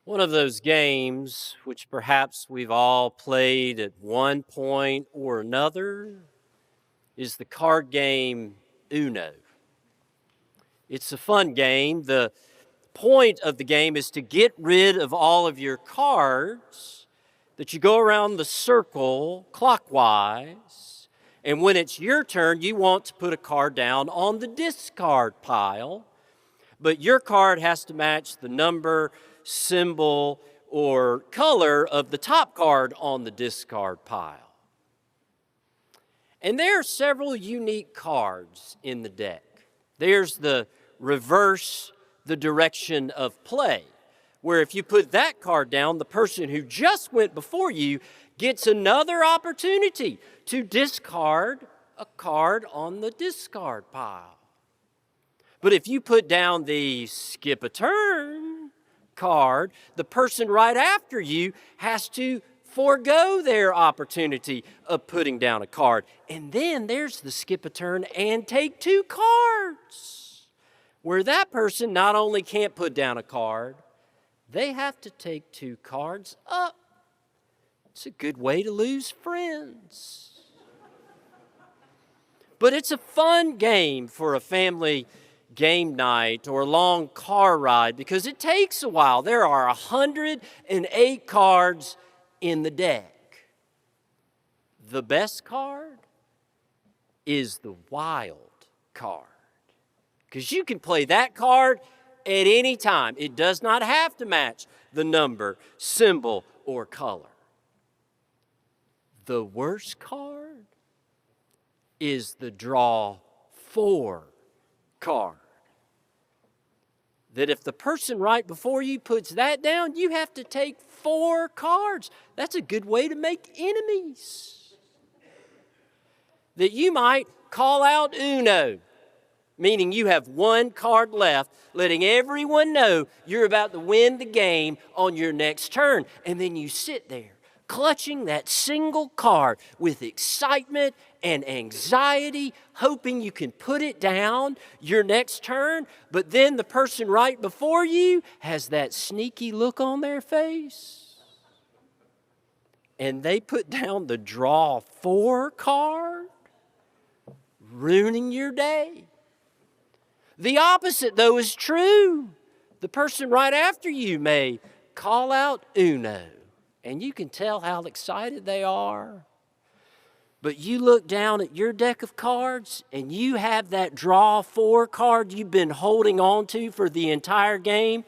One of those games which perhaps we've all played at one point or another is the card game Uno. It's a fun game. The point of the game is to get rid of all of your cards, that you go around the circle clockwise, and when it's your turn, you want to put a card down on the discard pile, but your card has to match the number, symbol, or color of the top card on the discard pile. And there are several unique cards in the deck. There's the reverse the direction of play, where if you put that card down, the person who just went before you gets another opportunity to discard a card on the discard pile. But if you put down the skip a turn card, the person right after you has to forego their opportunity of putting down a card. And then there's the skip a turn and take two cards, where that person not only can't put down a card, they have to take two cards up. It's a good way to lose friends. But it's a fun game for a family game night or a long car ride because it takes a while. There are 108 cards in the deck. The best card is the wild card, because you can play that card at any time. It does not have to match the number, symbol, or color. The worst card is the draw four card. That if the person right before you puts that down, you have to take four cards. That's a good way to make enemies. That you might call out Uno, meaning you have one card left, letting everyone know you're about to win the game on your next turn. And then you sit there, clutching that single card with excitement and anxiety, hoping you can put it down your next turn. But then the person right before you has that sneaky look on their face, and they put down the draw four card, ruining your day. The opposite, though, is true. The person right after you may call out Uno, and you can tell how excited they are. But you look down at your deck of cards, and you have that draw four card you've been holding on to for the entire game,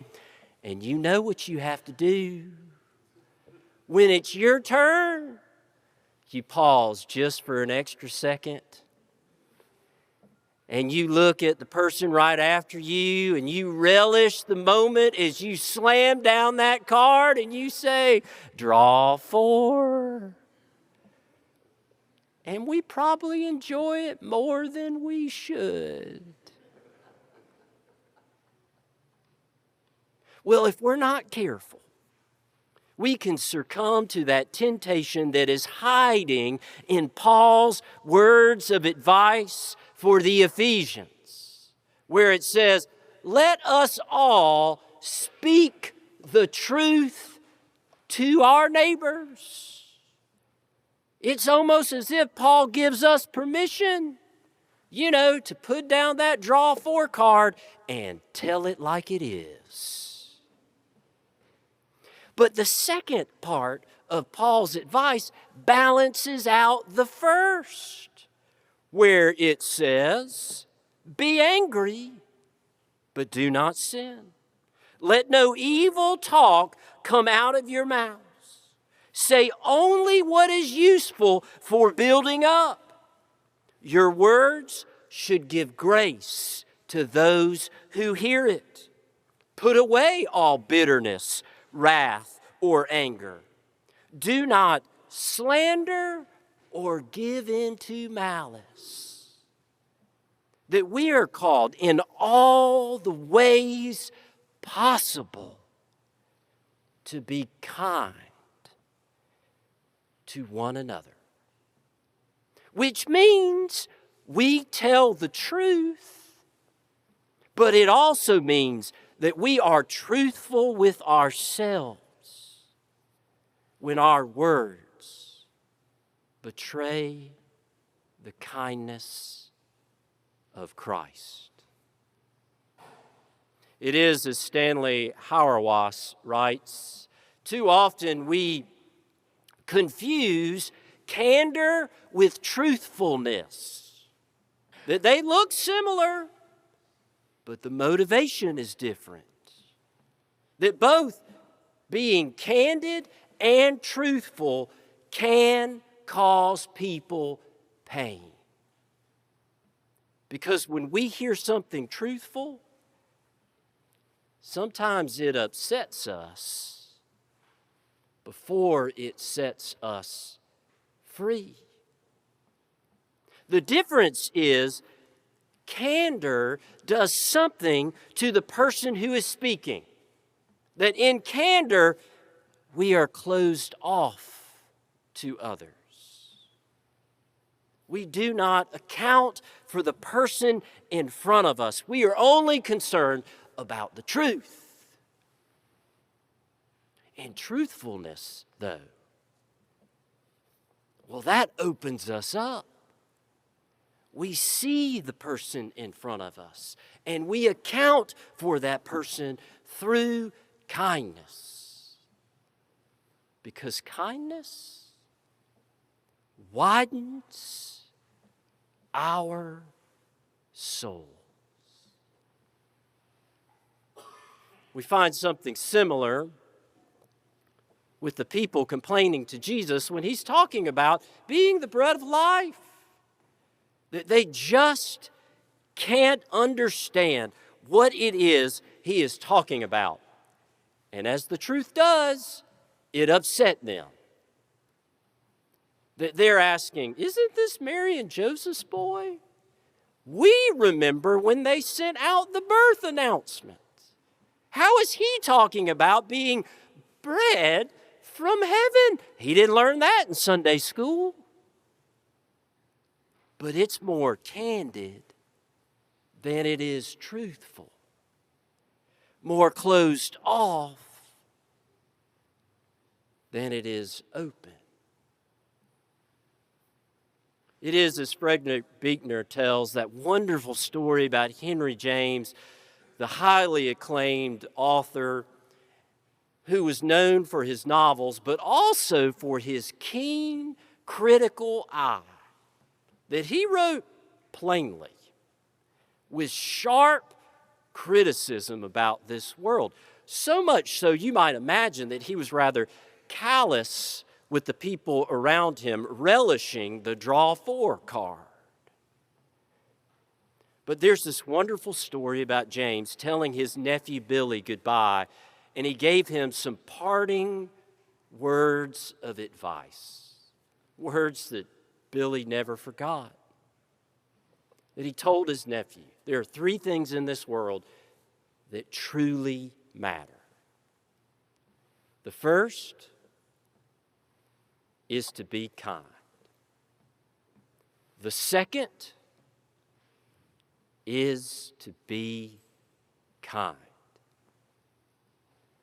and you know what you have to do. When it's your turn, you pause just for an extra second, and you look at the person right after you, and you relish the moment as you slam down that card and you say, draw four. And we probably enjoy it more than we should. Well, if we're not careful, we can succumb to that temptation that is hiding in Paul's words of advice for the Ephesians, where it says, let us all speak the truth to our neighbors. It's almost as if Paul gives us permission, to put down that draw four card and tell it like it is. But the second part of Paul's advice balances out the first, where it says, be angry, but do not sin. Let no evil talk come out of your mouths. Say only what is useful for building up. Your words should give grace to those who hear it. Put away all bitterness, wrath, or anger. Do not slander or give in to malice. That we are called in all the ways possible to be kind to one another. Which means we tell the truth, but it also means that we are truthful with ourselves when our words betray the kindness of Christ. It is, as Stanley Hauerwas writes, too often we confuse candor with truthfulness. That they look similar, but the motivation is different. That both being candid and truthful can cause people pain. Because when we hear something truthful, sometimes it upsets us before it sets us free. The difference is candor does something to the person who is speaking. That in candor, we are closed off to others. We do not account for the person in front of us. We are only concerned about the truth. And truthfulness, though, well, that opens us up. We see the person in front of us, and we account for that person through kindness. Because kindness widens our souls. We find something similar with the people complaining to Jesus when he's talking about being the bread of life. That they just can't understand what it is he is talking about. And as the truth does, it upset them. That they're asking, isn't this Mary and Joseph's boy? We remember when they sent out the birth announcement. How is he talking about being bread from heaven? He didn't learn that in Sunday school. But it's more candid than it is truthful. More closed off than it is open. It is, as Frederick Buechner tells, that wonderful story about Henry James, the highly acclaimed author who was known for his novels, but also for his keen, critical eye. That he wrote plainly, with sharp criticism about this world. So much so you might imagine that he was rather callous with the people around him, relishing the draw four card. But there's this wonderful story about James telling his nephew Billy goodbye, and he gave him some parting words of advice. Words that Billy never forgot. That he told his nephew, there are three things in this world that truly matter. The first is to be kind. The second is to be kind.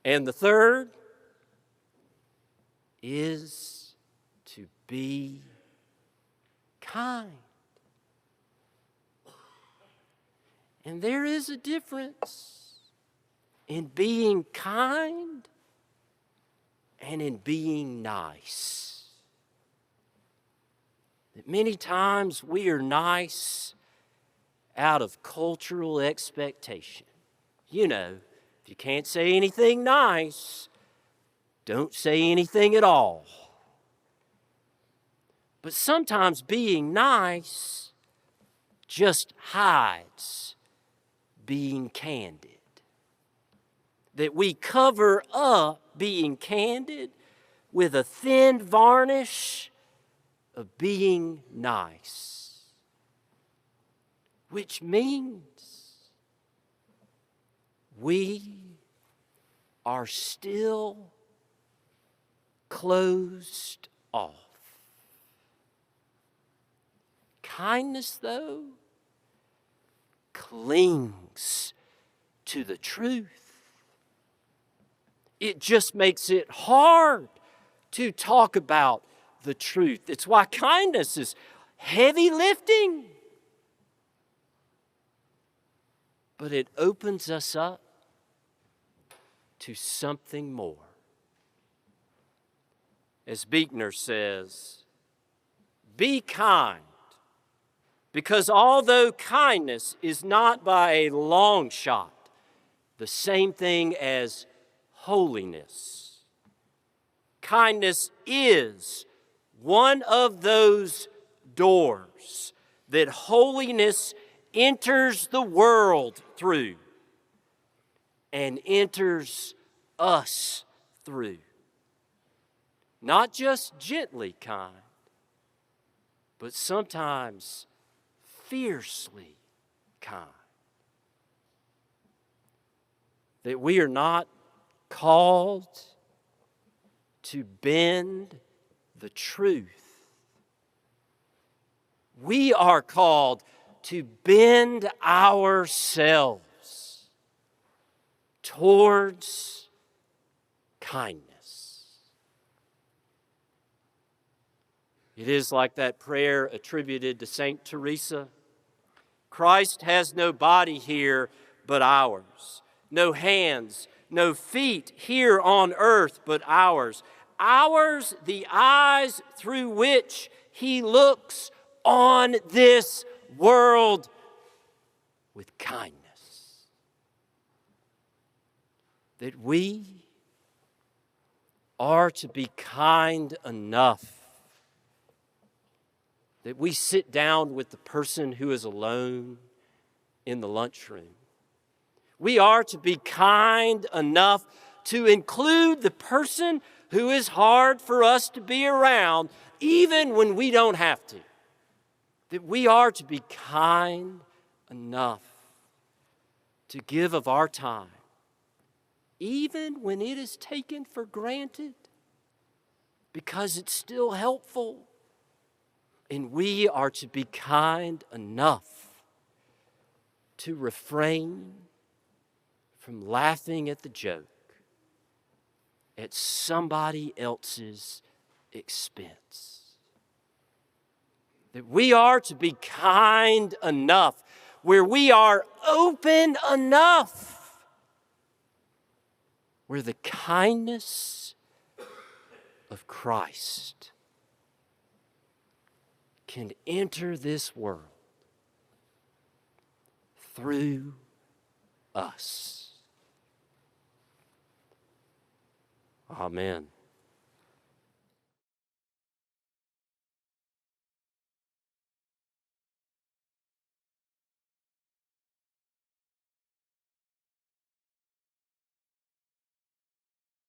And the third is to be kind. And there is a difference in being kind and in being nice. That many times we are nice out of cultural expectation. You know, if you can't say anything nice, don't say anything at all. But sometimes being nice just hides being candid. That we cover up being candid with a thin varnish of being nice. Which means we are still closed off. Kindness, though, clings to the truth. it just makes it hard to talk about the truth. It's why kindness is heavy lifting. But it opens us up to something more. As Buechner says, be kind, because although kindness is not by a long shot the same thing as holiness, kindness is one of those doors that holiness enters the world through and enters us through. Not just gently kind, but sometimes fiercely kind. That we are not called to bend the truth. We are called to bend ourselves towards kindness. It is like that prayer attributed to Saint Teresa. Christ has no body here but ours, no hands, no feet here on earth but ours. Ours the eyes through which he looks on this world with kindness. That we are to be kind enough that we sit down with the person who is alone in the lunchroom. We are to be kind enough to include the person who is hard for us to be around, even when we don't have to. That we are to be kind enough to give of our time, even when it is taken for granted, because it's still helpful. And we are to be kind enough to refrain from laughing at the joke at somebody else's expense. That we are to be kind enough where we are open enough, where the kindness of Christ can enter this world through us. Amen.